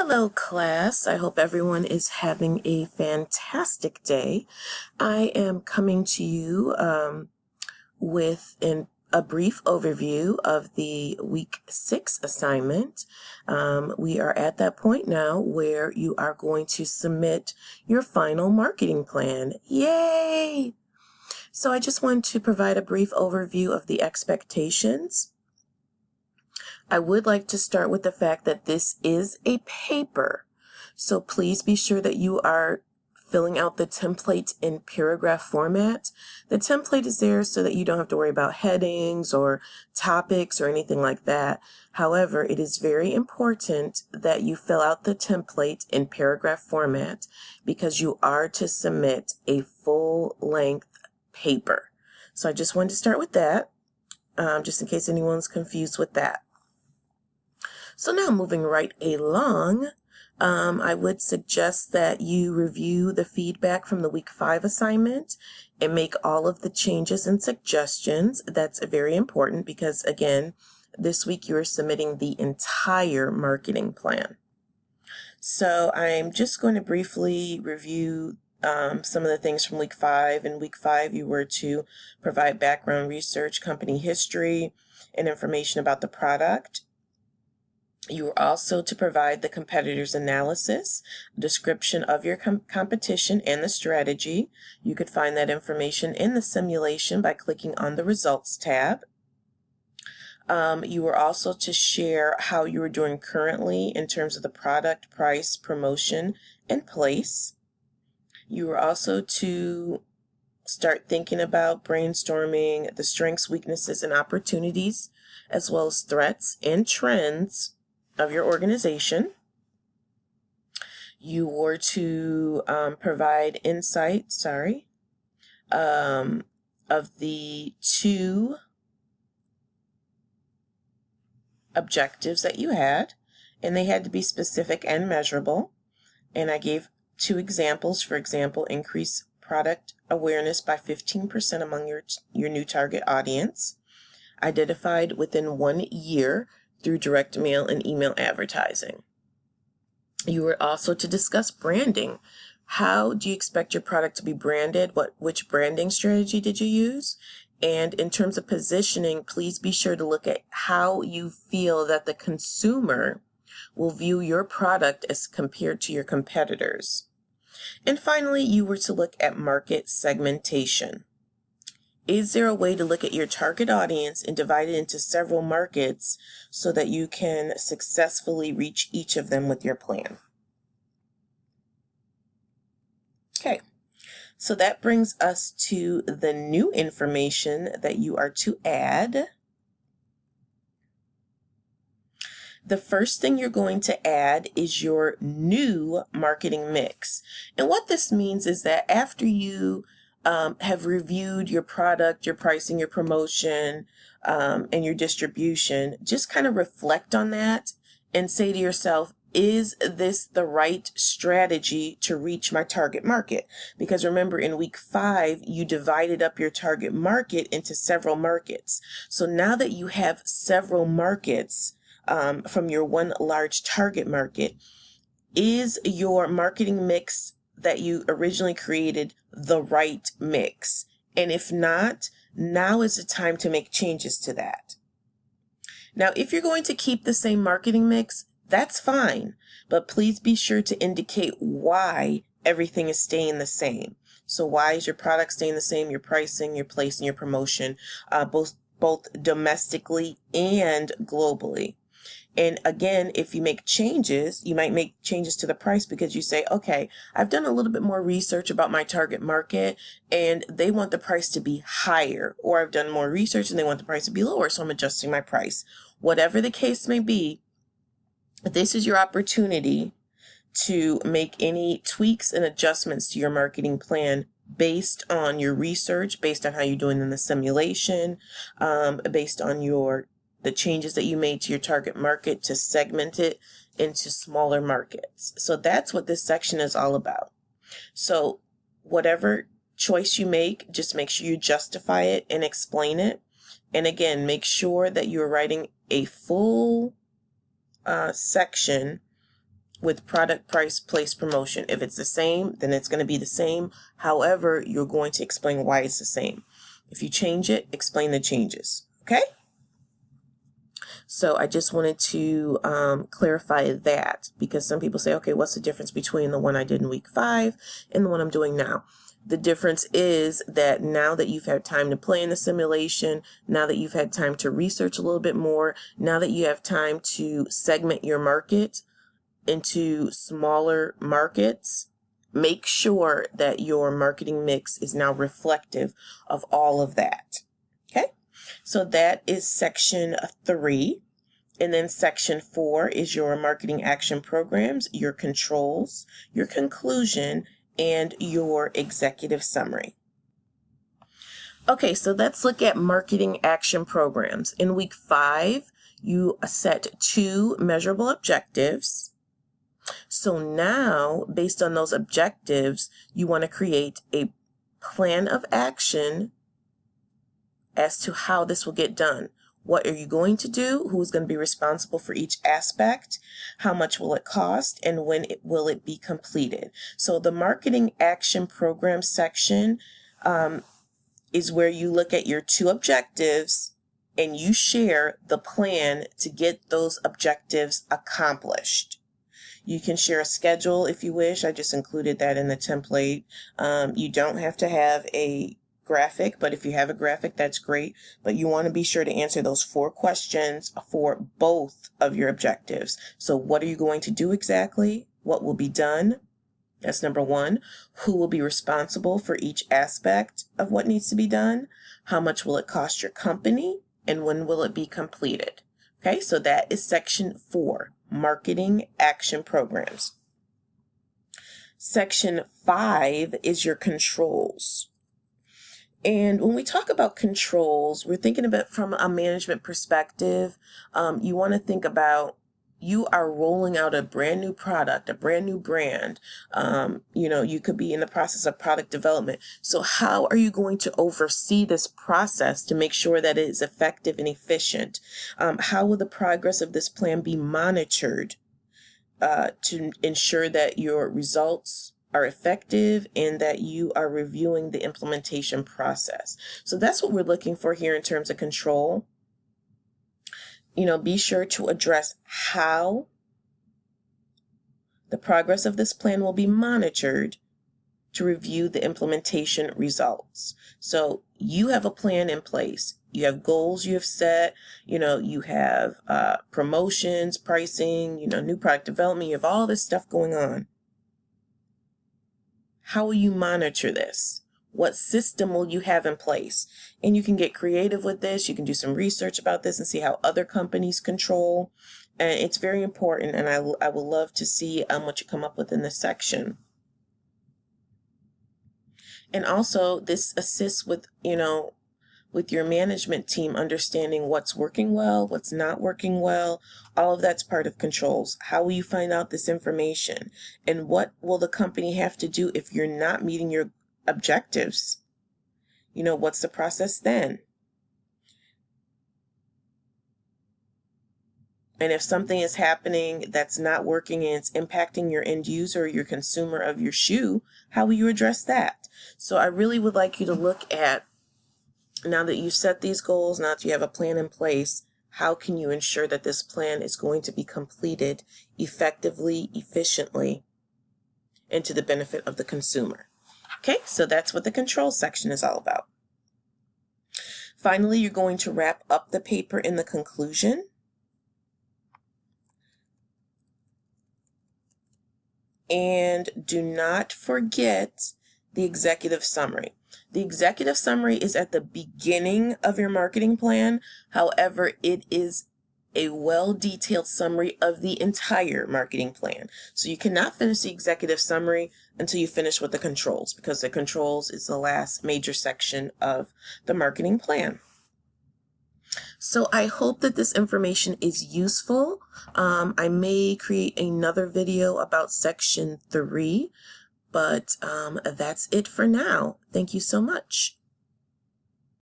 Hello, class. I hope everyone is having a fantastic day. I am coming to you with a brief overview of the week 6 assignment. We are at that point now where you are going to submit your final marketing plan. Yay! So I just want to provide a brief overview of the expectations. I would like to start with the fact that this is a paper, so please be sure that you are filling out the template in paragraph format. The template is there so that you don't have to worry about headings or topics or anything like that. However, it is very important that you fill out the template in paragraph format because you are to submit a full-length paper. So I just wanted to start with that, just in case anyone's confused with that. So now moving right along, I would suggest that you review the feedback from the week 5 assignment and make all of the changes and suggestions. That's very important because, again, this week you are submitting the entire marketing plan. So I'm just going to briefly review some of the things from week 5. In week 5, you were to provide background research, company history, and information about the product. You are also to provide the competitor's analysis, description of your competition, and the strategy. You could find that information in the simulation by clicking on the Results tab. You were also to share how you are doing currently in terms of the product, price, promotion, and place. You were also to start thinking about brainstorming the strengths, weaknesses, and opportunities, as well as threats and trends of your organization. You were to provide insight, of the 2 objectives that you had, and they had to be specific and measurable. And I gave 2 examples. For example, increase product awareness by 15% among your new target audience, identified within 1 year through direct mail and email advertising. You were also to discuss branding. How do you expect your product to be branded? Which branding strategy did you use? And in terms of positioning, please be sure to look at how you feel that the consumer will view your product as compared to your competitors. And finally, you were to look at market segmentation. Is there a way to look at your target audience and divide it into several markets so that you can successfully reach each of them with your plan? Okay, so that brings us to the new information that you are to add. The first thing you're going to add is your new marketing mix. And what this means is that after you have reviewed your product, your pricing, your promotion, and your distribution, just kind of reflect on that and say to yourself, is this the right strategy to reach my target market? Because remember, in week 5, you divided up your target market into several markets. So now that you have several markets from your one large target market, is your marketing mix that you originally created the right mix? And if not, now is the time to make changes to that. Now, if you're going to keep the same marketing mix, that's fine, but please be sure to indicate why everything is staying the same. So why is your product staying the same, your pricing, your place, and your promotion, both domestically and globally? And again, if you make changes, you might make changes to the price because you say, okay, I've done a little bit more research about my target market and they want the price to be higher, or I've done more research and they want the price to be lower, so I'm adjusting my price. Whatever the case may be, this is your opportunity to make any tweaks and adjustments to your marketing plan based on your research, based on how you're doing in the simulation, based on the changes that you made to your target market to segment it into smaller markets. So that's what this section is all about. So whatever choice you make, just make sure you justify it and explain it. And again, make sure that you're writing a full section with product, price, place, promotion. If it's the same, then it's going to be the same. However, you're going to explain why it's the same. If you change it, explain the changes. Okay? So I just wanted to clarify that, because some people say, okay, what's the difference between the one I did in week 5 and the one I'm doing now? The difference is that now that you've had time to play in the simulation, now that you've had time to research a little bit more, now that you have time to segment your market into smaller markets, make sure that your marketing mix is now reflective of all of that. Okay? So that is section 3. And then section 4 is your marketing action programs, your controls, your conclusion, and your executive summary. Okay, so let's look at marketing action programs. In week 5, you set 2 measurable objectives. So now, based on those objectives, you want to create a plan of action as to how this will get done. What are you going to do? Who is going to be responsible for each aspect? How much will it cost? And when will it be completed? So the marketing action program section is where you look at your 2 objectives and you share the plan to get those objectives accomplished. You can share a schedule if you wish. I just included that in the template. You don't have to have a graphic, but if you have a graphic, that's great. But you want to be sure to answer those 4 questions for both of your objectives. So what are you going to do exactly? What will be done? That's number 1. Who will be responsible for each aspect of what needs to be done? How much will it cost your company? And when will it be completed? Okay, so that is section 4, marketing action programs. Section 5 is your controls. And when we talk about controls, we're thinking of it from a management perspective. You want to think about, you are rolling out a brand new product, a brand new brand. You could be in the process of product development. So how are you going to oversee this process to make sure that it is effective and efficient? How will the progress of this plan be monitored to ensure that your results are effective and that you are reviewing the implementation process? So that's what we're looking for here in terms of control. Be sure to address how the progress of this plan will be monitored to review the implementation results. So you have a plan in place. You have goals you have set, you have promotions, pricing, new product development, you have all this stuff going on. How will you monitor this? What system will you have in place? And you can get creative with this. You can do some research about this and see how other companies control. And it's very important, and I will love to see what you come up with in this section. And also, this assists with, with your management team understanding what's working well, what's not working well. All of that's part of controls. How will you find out this information? And what will the company have to do if you're not meeting your objectives? What's the process then? And if something is happening that's not working and it's impacting your end user or your consumer of your shoe, how will you address that? So I really would like you to look at, now that you've set these goals, now that you have a plan in place, how can you ensure that this plan is going to be completed effectively, efficiently, and to the benefit of the consumer? Okay, so that's what the control section is all about. Finally, you're going to wrap up the paper in the conclusion. And do not forget the executive summary. The executive summary is at the beginning of your marketing plan. However, it is a well-detailed summary of the entire marketing plan. So you cannot finish the executive summary until you finish with the controls, because the controls is the last major section of the marketing plan. So I hope that this information is useful. I may create another video about section 3, but that's it for now. Thank you so much.